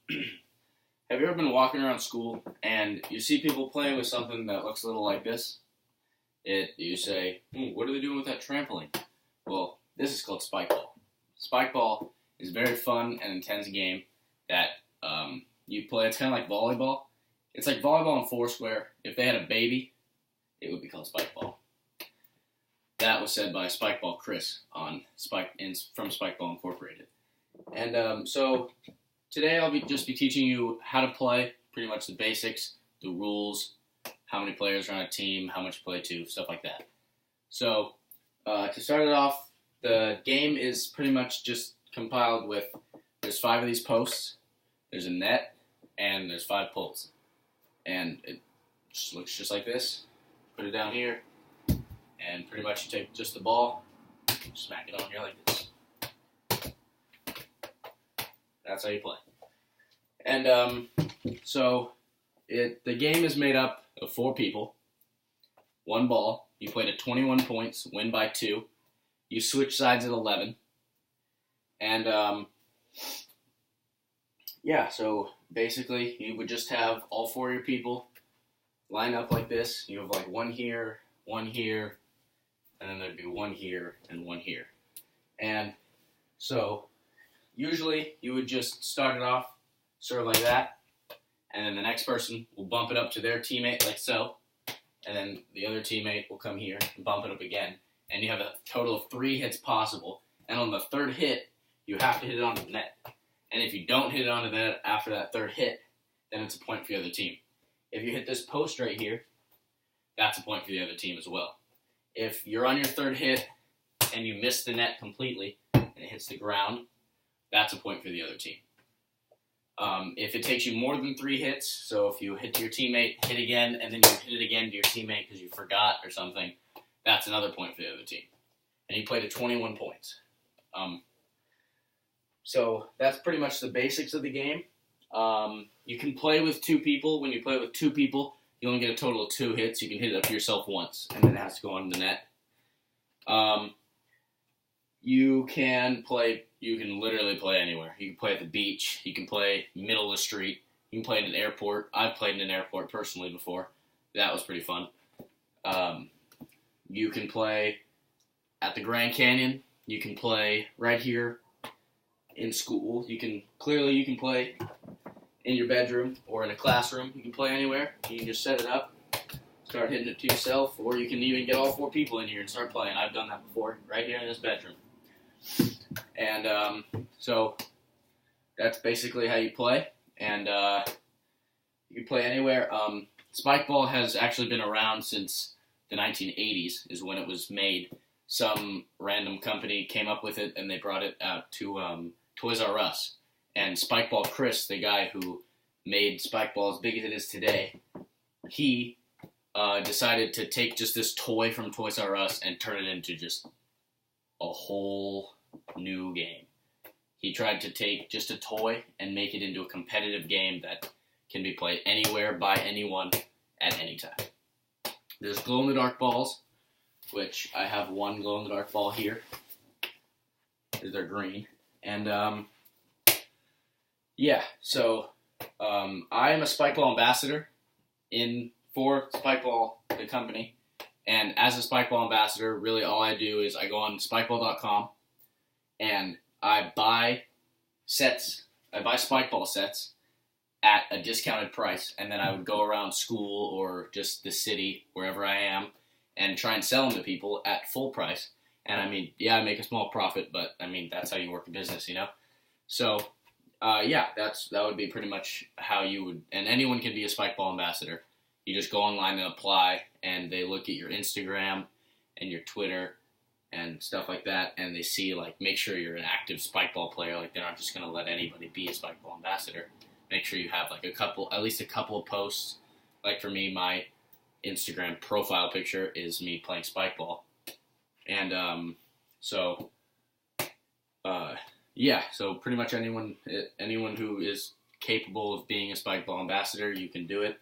Have you ever been walking around school and you see people playing with something that looks a little like this? You say, what are they doing with that trampoline? Well, this is called spikeball. Spikeball is a very fun and intense game that you play. It's kind of like volleyball. It's like volleyball and Foursquare. If they had a baby, it would be called spikeball. That was said by Spikeball Chris from Spikeball Incorporated. And so today I'll just be teaching you how to play, pretty much the basics, the rules, how many players are on a team, how much you play to, stuff like that. So to start it off, the game is pretty much just compiled with, there's 5 of these posts, there's a net, and there's 5 poles. And it just looks just like this. Put it down here, and pretty much you take just the ball, smack it on here like this. That's how you play. And so the game is made up of 4 people, 1 ball. You play to 21 points, win by 2. You switch sides at 11. And so basically you would just have all 4 of your people line up like this. You have like 1 here, 1 here, and then there'd be 1 here and 1 here. And so usually you would just start it off sort of like that, and then the next person will bump it up to their teammate like so, and then the other teammate will come here and bump it up again, and you have a total of 3 hits possible, and on the 3rd hit, you have to hit it on the net. And if you don't hit it on the net after that 3rd hit, then it's a point for the other team. If you hit this post right here, that's a point for the other team as well. If you're on your 3rd hit and you miss the net completely and it hits the ground, that's a point for the other team. If it takes you more than 3 hits, so if you hit to your teammate, hit again, and then you hit it again to your teammate because you forgot or something, that's another point for the other team. And you play to 21 points. So that's pretty much the basics of the game. You can play with 2 people. When you play with 2 people, you only get a total of 2 hits. You can hit it up to yourself once, and then it has to go on the net. You can literally play anywhere. You can play at the beach. You can play middle of the street. You can play in an airport. I've played in an airport personally before. That was pretty fun. You can play at the Grand Canyon. You can play right here in school. You can play in your bedroom or in a classroom. You can play anywhere. You can just set it up, start hitting it to yourself, or you can even get all 4 people in here and start playing. I've done that before, right here in this bedroom. And so that's basically how you play. And you can play anywhere. Spikeball has actually been around since the 1980s is when it was made. Some random company came up with it, and they brought it out to Toys R Us. And Spikeball Chris, the guy who made Spikeball as big as it is today, he decided to take just this toy from Toys R Us and turn it into just a whole new game. He tried to take just a toy and make it into a competitive game that can be played anywhere by anyone at any time. There's glow-in-the-dark balls, which I have 1 glow-in-the-dark ball here. They're green. And, so I am a Spikeball ambassador for Spikeball, the company. And as a Spikeball ambassador, really all I do is I go on spikeball.com and I buy Spikeball sets at a discounted price. And then I would go around school or just the city, wherever I am, and try and sell them to people at full price. And I mean, I make a small profit, but I mean, that's how you work a business, you know? So, that would be pretty much how you would, and anyone can be a Spikeball ambassador. You just go online and apply, and they look at your Instagram and your Twitter and stuff like that, and they see, like, make sure you're an active Spikeball player. Like, they're not just going to let anybody be a Spikeball ambassador. Make sure you have, like, at least a couple of posts. Like, for me, my Instagram profile picture is me playing Spikeball. And, so pretty much anyone who is capable of being a Spikeball ambassador, you can do it,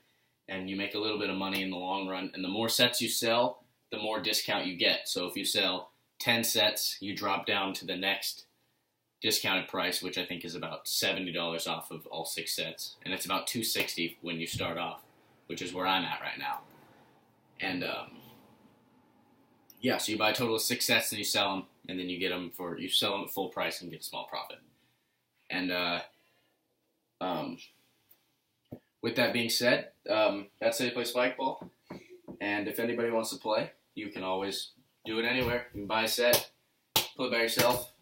and you make a little bit of money in the long run. And the more sets you sell, the more discount you get. So if you sell 10 sets, you drop down to the next discounted price, which I think is about $70 off of all 6 sets, and it's about $260 when you start off, which is where I'm at right now. And yeah, so you buy a total of 6 sets, and you sell them, and then you sell them at full price and get a small profit. And with that being said, that's how you play spikeball. And if anybody wants to play, you can always do it anywhere. You can buy a set, play by yourself,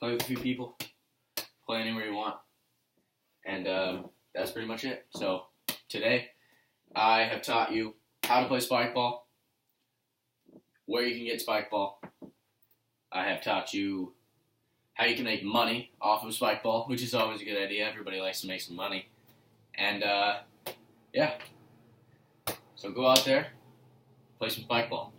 play with a few people, play anywhere you want. And that's pretty much it. So today, I have taught you how to play spikeball, where you can get spikeball. I have taught you how you can make money off of spikeball, which is always a good idea. Everybody likes to make some money. And yeah, so go out there, play some spikeball.